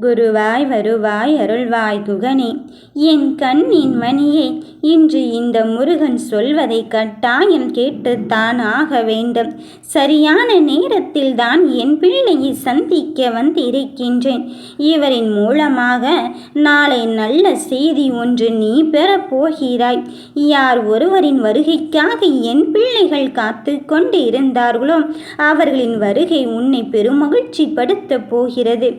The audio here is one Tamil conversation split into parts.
குருவாய் வருவாய் அருள்வாய் குகனே, என் கண்ணின் மணியே, இன்று இந்த முருகன் சொல்வதை கட்டாயம் கேட்டுத்தான் ஆக வேண்டும். சரியான நேரத்தில் தான் என் பிள்ளையை சந்திக்க வந்திருக்கின்றேன். இவரின் மூலமாக நாளை நல்ல செய்தி ஒன்று நீ பெறப் போகிறாய். யார் ஒருவரின் வருகைக்காக என் பிள்ளைகள் காத்து கொண்டு இருந்தார்களோ அவர்களின் வருகை உன்னை பெருமகிழ்ச்சி படுத்தப் போகிறது.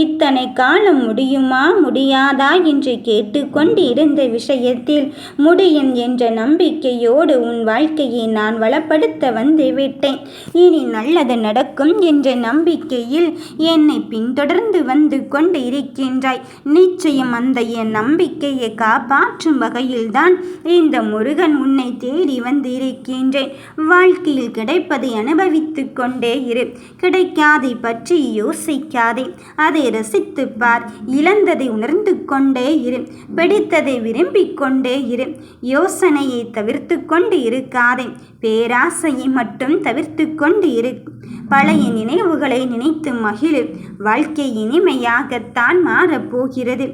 இத்தனை காலம் முடியுமா முடியாதா என்று கேட்டுக்கொண்டு இருந்த விஷயத்தில் முடியும் என்ற நம்பிக்கையோடு உன் வாழ்க்கையை நான் வளப்படுத்த வந்துவிட்டேன். இனி நல்லது நடக்கும் என்ற நம்பிக்கையில் என்னை பின்தொடர்ந்து வந்து கொண்டு இருக்கின்றாய். நிச்சயம் அந்த என் நம்பிக்கையை காப்பாற்றும் வகையில்தான் இந்த முருகன் உன்னை தேடி வந்து இருக்கின்றேன். வாழ்க்கையில் கிடைப்பதை அனுபவித்து கொண்டே இரு. கிடைக்காதை பற்றி யோசிக்காதே. அதை ரசித்து பார். இழந்ததை உணர்ந்து கொண்டே இரு. பிடித்ததை விரும்பிக் கொண்டே இரு. யோசனையை தவிர்த்து கொண்டு இருக்காதே. பேராசையை மட்டும் தவிர்த்து கொண்டு இரு. பழைய நினைவுகளை நினைத்து மகிழு. வாழ்க்கை இனிமையாகத்தான் மாறப்போகிறது.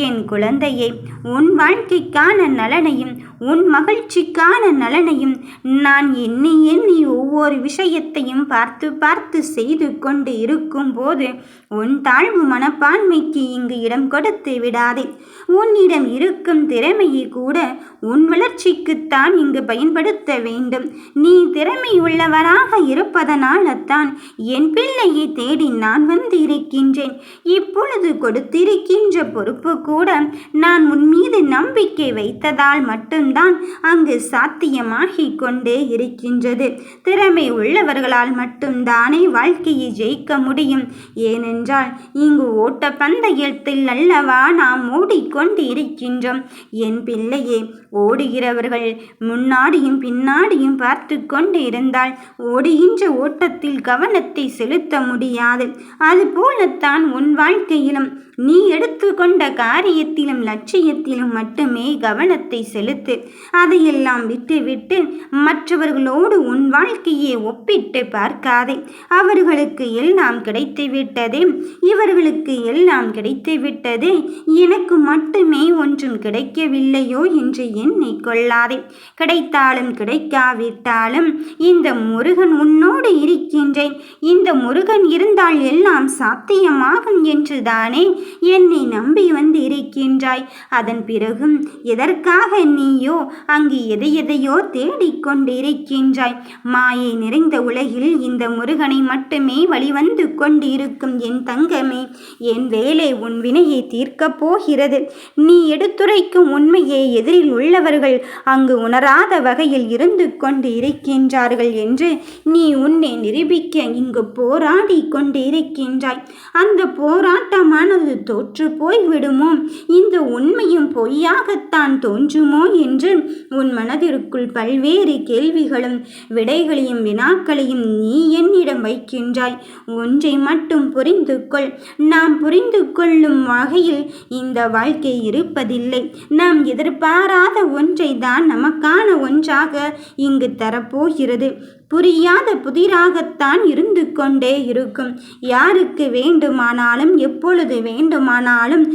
என் குழந்தையை, உன் வாழ்க்கைக்கான நலனையும் உன் மகிழ்ச்சிக்கான நலனையும் நான் எண்ணி எண்ணி ஒவ்வொரு விஷயத்தையும் பார்த்து பார்த்து செய்து கொண்டு இருக்கும் போது உன் தாழ்வு மனப்பான்மைக்கு இங்கு இடம் கொடுத்து விடாதே. உன்னிடம் இருக்கும் திறமையை கூட உன் வளர்ச்சிக்குத்தான் இங்கு பயன்படுத்த வேண்டும். நீ திறமை உள்ளவராக இருப்பதனால தான் என் பிள்ளையை தேடி நான் வந்து இருக்கின்றேன். இப்பொழுது கொடுத்திருக்கின்ற பொறுப்பு கூட நான் உன் மீது நம்பிக்கை வைத்ததால் மட்டும்தான் அங்கு சாத்தியமாகிக் கொண்டே இருக்கின்றது. திறமை உள்ளவர்களால் மட்டும்தானே வாழ்க்கையை ஜெயிக்க முடியும். ஏனென்றால் இங்கு ஓட்ட பந்தயத்தில் அல்லவா நாம் ஓடிக்கொண்டு இருக்கின்றோம். என் பிள்ளையே, ஓடுகிறவர்கள் முன்னாடியும் பின்னாடியும் பார்த்து கொண்டு இருந்தால் ஓடுகின்ற ஓட்டத்தில் கவனத்தை செலுத்த முடியாது. அதுபோலத்தான் உன் வாழ்க்கையிலும் நீ எடுத்துக்கொண்ட காரியத்திலும் லட்சியத்திலும் மட்டுமே கவனத்தை செலுத்து. அதையெல்லாம் விட்டுவிட்டு மற்றவர்களோடு உன் வாழ்க்கையை ஒப்பிட்டு பார்க்காதே. அவர்களுக்கு எல்லாம் கிடைத்துவிட்டதே, இவர்களுக்கு எல்லாம் கிடைத்துவிட்டதே, எனக்கு மட்டுமே ஒன்றும் கிடைக்கவில்லையோ என்று எண்ணிக்கொள்ளாதே. கிடைத்தாலும் கிடைக்காவிட்டாலும் இந்த முருகன் உன்னோடு இருக்கின்றேன். இந்த முருகன் இருந்தால் எல்லாம் சாத்தியமாகும் என்றுதானே என்னை நம்பி வந்து இருக்கின்றாய். அதன் பிறகும் எதற்காக நீயோ அங்கு எதையோ தேடிக்கொண்டு இருக்கின்றாய்? மாயை நிறைந்த உலகில் இந்த முருகனை மட்டுமே வழிவந்து கொண்டு இருக்கும் என் தங்கமே, என் வேலை உன் வினையை தீர்க்கப் போகிறது. நீ எடுத்துரைக்கும் உண்மையை எதிரில் உள்ளவர்கள் அங்கு உணராத வகையில் இருந்து கொண்டு இருக்கின்றார்கள் என்று நீ உன்னை நிரூபிக்க இங்கு போராடி கொண்டு இருக்கின்றாய். அந்த போராட்டமானது தோற்று போய்விடுமோ, இந்த உண்மையும் பொய்யாகத்தான் தோன்றுமோ என்று உன் மனதிற்குள் பல்வேறு கேள்விகளும் விடைகளையும் வினாக்களையும் நீ என்னிடம் வைக்கின்றாய். ஒன்றை மட்டும் புரிந்து கொள். நாம் புரிந்து கொள்ளும் வகையில் இந்த வாழ்க்கை இருப்பதில்லை. நாம் எதிர்பாராத ஒன்றை தான் நமக்கான ஒன்றாக இங்கு தரப்போகிறது. புரியாத புதிராகத்தான் இருந்து கொண்டே இருக்கும். யாருக்கு வேண்டுமானாலும் எப்பொழுது வேண்டுமானாலும்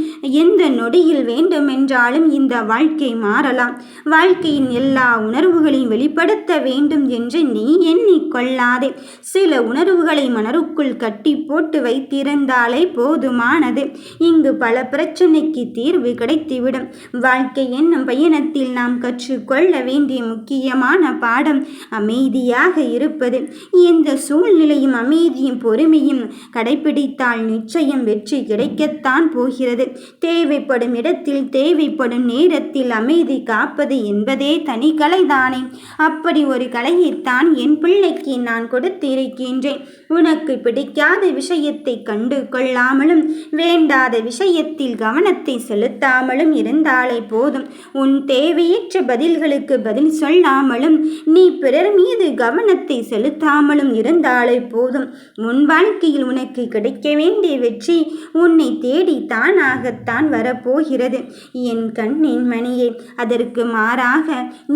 எந்த நொடியில் வேண்டுமென்றாலும் இந்த வாழ்க்கை மாறலாம். வாழ்க்கையின் எல்லா உணர்வுகளையும் வெளிப்படுத்த வேண்டும் என்று நீ எண்ணிக்கொள்ளாதே. சில உணர்வுகளை மனருக்குள் கட்டி போட்டு வைத்திருந்தாலே போதுமானது. இங்கு பல பிரச்சனைக்கு தீர்வு கிடைத்துவிடும். வாழ்க்கை என்னும் பயணத்தில் நாம் கற்றுக்கொள்ள வேண்டிய முக்கியமான பாடம் அமைதியாக இருப்பது. எந்த சூழ்நிலையும் அமைதியும் பொறுமையும் கடைபிடித்தால் நிச்சயம் வெற்றி கிடைக்கத்தான் போகிறது. தேவைப்படும் இடத்தில் தேவைப்படும் நேரத்தில் அமைதி காப்பது என்பதே தனி கலைதானே. அப்படி ஒரு கலையைத்தான் என் பிள்ளைக்கு நான் கொடுத்திருக்கின்றேன். உனக்கு பிடிக்காத விஷயத்தை கண்டு கொள்ளாமலும் வேண்டாத விஷயத்தில் கவனத்தை செலுத்தாமலும் இருந்தாலே போதும். உன் தேவையற்ற பதில்களுக்கு பதில் சொல்லாமலும் நீ பிறர் மீது கவனத்தை கவனத்தை செலுத்தாமலும் இருந்தாலே போதும். உன் வாழ்க்கையில் உனக்கு கிடைக்க வேண்டிய வெற்றி உன்னை தேடி தானாகத்தான் வரப்போகிறது என் கண்ணின் மணியே. அதற்கு மாறாக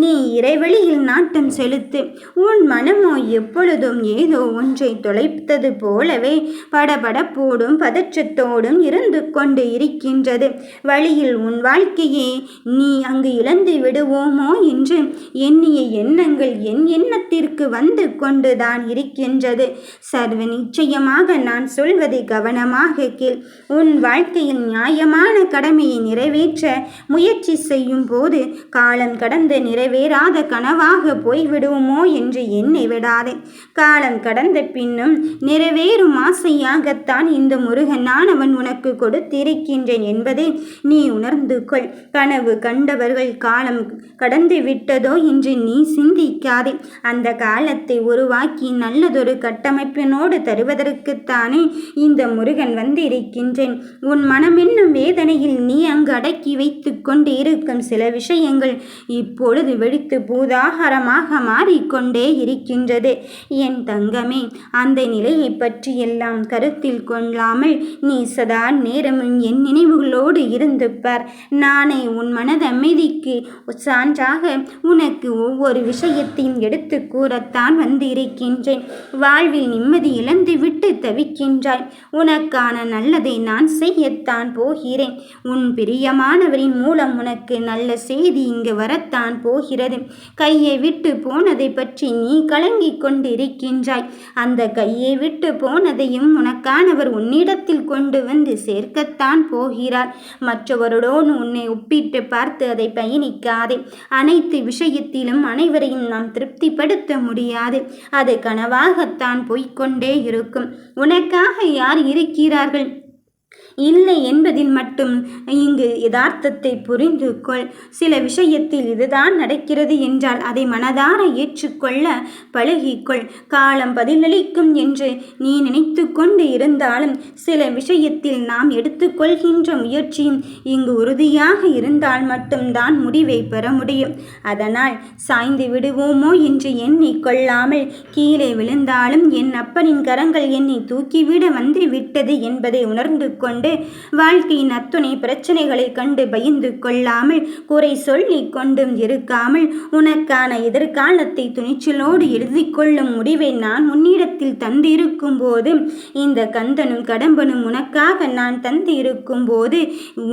நீ இறைவழியில் நாட்டம் செலுத்து. உன் மனமோ எப்பொழுதும் ஏதோ ஒன்றை தொலைத்தது போலவே படபடப்போடும் பதற்றத்தோடும் இருந்து கொண்டு இருக்கின்றது. வழியில் உன் வாழ்க்கையே நீ அங்கு இழந்து விடுவோமோ என்று எண்ணிய எண்ணங்கள் என் எண்ணத்திற்கு வந்து கொண்டுதான் இருக்கின்றது. சர்வ நிச்சயமாக நான் சொல்வதை கவனமாக கேள். உன் வாழ்க்கையில் நியாயமான கடமையை நிறைவேற்ற முயற்சி செய்யும் போது காலம் கடந்து நிறைவேறாத கனவாக போய்விடுவோமோ என்று எண்ணி விடாதே. காலம் கடந்த பின்னும் நிறைவேறும் ஆசையாகத்தான் இந்த முருகனானவன் உனக்கு கொடுத்திருக்கின்றேன் என்பதை நீ உணர்ந்து கொள். கனவு கண்டவர்கள் காலம் கடந்து விட்டதோ என்று நீ சிந்திக்காதே. அந்த காலத்தை உருவாக்கி நல்லதொரு கட்டமைப்பினோடு தருவதற்குத்தானே இந்த முருகன் வந்து இருக்கின்றேன். உன் மனமென்னும் வேதனையில் நீ அங்கு அடக்கி வைத்து கொண்டு இருக்கும் சில விஷயங்கள் இப்பொழுது வெடித்து பூதாகாரமாக மாறிக்கொண்டே இருக்கின்றது என் தங்கமே. அந்த நிலையை பற்றி எல்லாம் கருத்தில் கொள்ளாமல் நீ சதா நேரமும் என் நினைவுகளோடு இருந்து பார். நானே உன் மனத அமைதிக்கு சான்றாக உனக்கு ஒவ்வொரு விஷயத்தையும் எடுத்து கூறத்தான் வந்து இருக்கின்றேன். வாழ்வில் நிம்மதி இழந்து விட்டு தவிக்கின்றாய். உனக்கான நல்லதை நான் செய்யத்தான் போகிறேன். உன் பிரியமானவரின் மூலம் உனக்கு நல்ல செய்தி இங்கு வரத்தான் போகிறது. கையை விட்டு போனதை பற்றி நீ கலங்கிக் கொண்டு இருக்கின்றாய். அந்த கையை விட்டு போனதையும் உனக்கானவர் உன்னிடத்தில் கொண்டு வந்து சேர்க்கத்தான் போகிறார். மற்றவரோடு உன்னை ஒப்பிட்டு பார்த்து அதை பயணிக்காதே. அனைத்து விஷயத்திலும் அனைவரையும் நாம் திருப்திப்படுத்த முடியாது. அது கனவாகத்தான் போய்கொண்டே இருக்கும். உனக்காக யார் இருக்கிறார்கள் இல்லை என்பதில் மட்டும் இங்கு யதார்த்தத்தை புரிந்து கொள். சில விஷயத்தில் இதுதான் நடக்கிறது என்றால் அதை மனதார ஏற்றுக்கொள்ள பழகிக்கொள். காலம் பதிலளிக்கும் என்று நீ நினைத்து கொண்டு இருந்தாலும் சில விஷயத்தில் நாம் எடுத்துக்கொள்கின்ற முயற்சியும் இங்கு உறுதியாக இருந்தால் மட்டும்தான் முடிவை பெற முடியும். அதனால் சாய்ந்து விடுவோமோ என்று எண்ணிக்கொள்ளாமல் கீழே விழுந்தாலும் என் அப்பனின் கரங்கள் என்னை தூக்கிவிட வந்து விட்டது என்பதை உணர்ந்து கொண்டு வாழ்க்கையின் அத்துணை பிரச்சனைகளை கண்டு பயந்து கொள்ளாமல் குறை சொல்லி கொண்டும் இருக்காமல் உனக்கான எதிர்காலத்தை துணிச்சலோடு எழுதி கொள்ளும் முடிவை நான் உன்னிடத்தில் தந்திருக்கும் போது, இந்த கந்தனும் கடம்பனும் உனக்காக நான் தந்திருக்கும் போது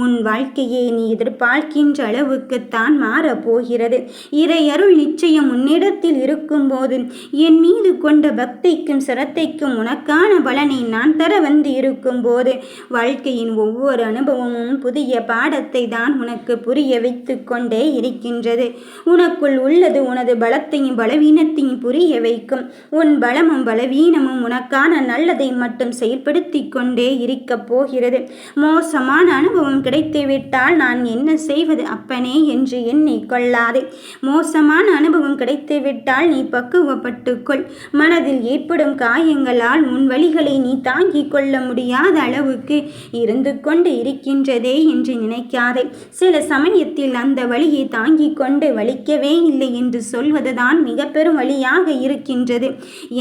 உன் வாழ்க்கையை நீ எதிர்பார்க்கின்ற அளவுக்குத்தான் மாறப்போகிறது. இறையருள் நிச்சயம் உன்னிடத்தில் இருக்கும் போது என் மீது கொண்ட பக்திக்கும் சிரத்தைக்கும் உனக்கான பலனை நான் தர வந்து இருக்கும் போது வாழ்க்கையின் ஒவ்வொரு அனுபவமும் புதிய பாடத்தை தான் உனக்கு புரிய வைத்து கொண்டே இருக்கின்றது. உனக்குள் உள்ளது உனது பலத்தையும் பலவீனத்தையும் புரிய வைக்கும். உன் பலமும் பலவீனமும் உனக்கான நல்லதை மட்டும் செயல்படுத்தி கொண்டே இருக்கப் போகிறது. மோசமான அனுபவம் கிடைத்துவிட்டால் நான் என்ன செய்வது அப்பனே என்று எண்ணிக்கொள்ளாதே. மோசமான அனுபவம் கிடைத்துவிட்டால் நீ பக்குவப்பட்டுக்கொள். மனதில் ஏற்படும் காயங்களால் உன் வலிகளை நீ தாங்கிக் கொள்ள முடியாத அளவுக்கு இருந்து கொண்டு இருக்கின்றதே என்று நினைக்காதே. சில சமயத்தில் அந்த வலியை தாங்கிக் கொண்டு வலிக்கவே இல்லை என்று சொல்வதுதான் மிக பெரும் வலியாக இருக்கின்றது.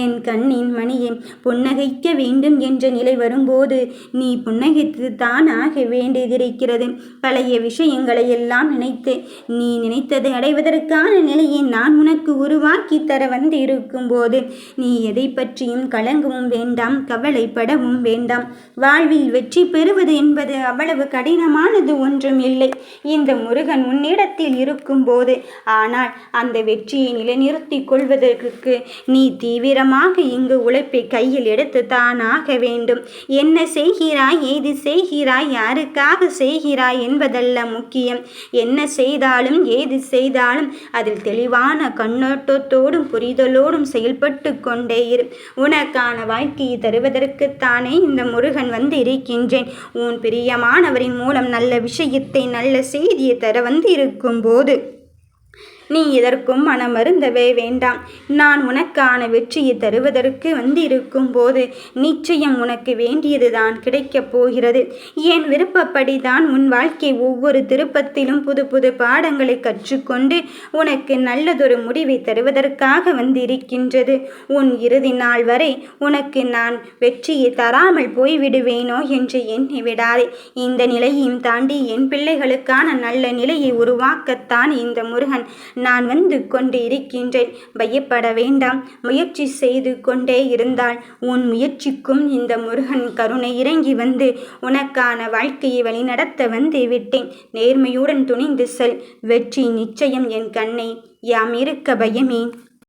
என் கண்ணின் மணியை புன்னகைக்க வேண்டும் என்ற நிலை வரும்போது நீ புன்னகைத்து தான் ஆக வேண்டியதிருக்கிறது. பழைய விஷயங்களை எல்லாம் நினைத்து நீ நினைத்ததை அடைவதற்கான நிலையை நான் உனக்கு உருவாக்கி தர வந்து இருக்கும் போது நீ எதை பற்றியும் கலங்கவும் வேண்டாம், கவலைப்படவும் வேண்டாம். வாழ்வில் வெற்றி பெறுவது என்பது அவ்வளவு கடினமானது ஒன்றும் இல்லை இந்த முருகன் உன்னிடத்தில் இருக்கும்போது. ஆனால் அந்த வெற்றியை நிலைநிறுத்திக் கொள்வதற்கு நீ தீவிரமாக இங்கு உழைப்பை கையில் எடுத்து தானாக வேண்டும். என்ன செய்கிறாய், ஏது செய்கிறாய், யாருக்காக செய்கிறாய் என்பதல்ல முக்கியம். என்ன செய்தாலும் ஏது செய்தாலும் அதில் தெளிவான கண்ணோட்டத்தோடும் புரிதலோடும் செயல்பட்டு கொண்டே இரு. உனக்கான வாழ்க்கையை தருவதற்குத்தானே இந்த முருகன் வந்து இருக்கின்றேன். உன் பிரியமானவரின் மூலம் நல்ல விஷயத்தை நல்ல செய்தியை தர வந்து இருக்கும் போது நீ எதற்கும் மனமருந்தவே வேண்டாம். நான் உனக்கான வெற்றியை தருவதற்கு வந்திருக்கும் போது நிச்சயம் உனக்கு வேண்டியதுதான் கிடைக்கப் போகிறது. என் விருப்பப்படிதான் உன் வாழ்க்கை ஒவ்வொரு திருப்பத்திலும் புது புது பாடங்களை கற்றுக்கொண்டு உனக்கு நல்லதொரு முடிவை தருவதற்காக வந்திருக்கின்றது. உன் இறுதி நாள் வரை உனக்கு நான் வெற்றியை தராமல் போய்விடுவேனோ என்று எண்ணி விடாதே. இந்த நிலையையும் தாண்டி என் பிள்ளைகளுக்கான நல்ல நிலையை உருவாக்கத்தான் இந்த முருகன் நான் வந்து கொண்டு இருக்கின்றேன். பயப்பட வேண்டாம். முயற்சி செய்து கொண்டே இருந்தால் உன் முயற்சிக்கும் இந்த முருகன் கருணை இறங்கி வந்து உனக்கான வாழ்க்கையை வழிநடத்த வந்து விட்டேன். நேர்மையுடன் துணிந்து செல். வெற்றி நிச்சயம் என் கண்ணே. யாம் இருக்க பயமேன்.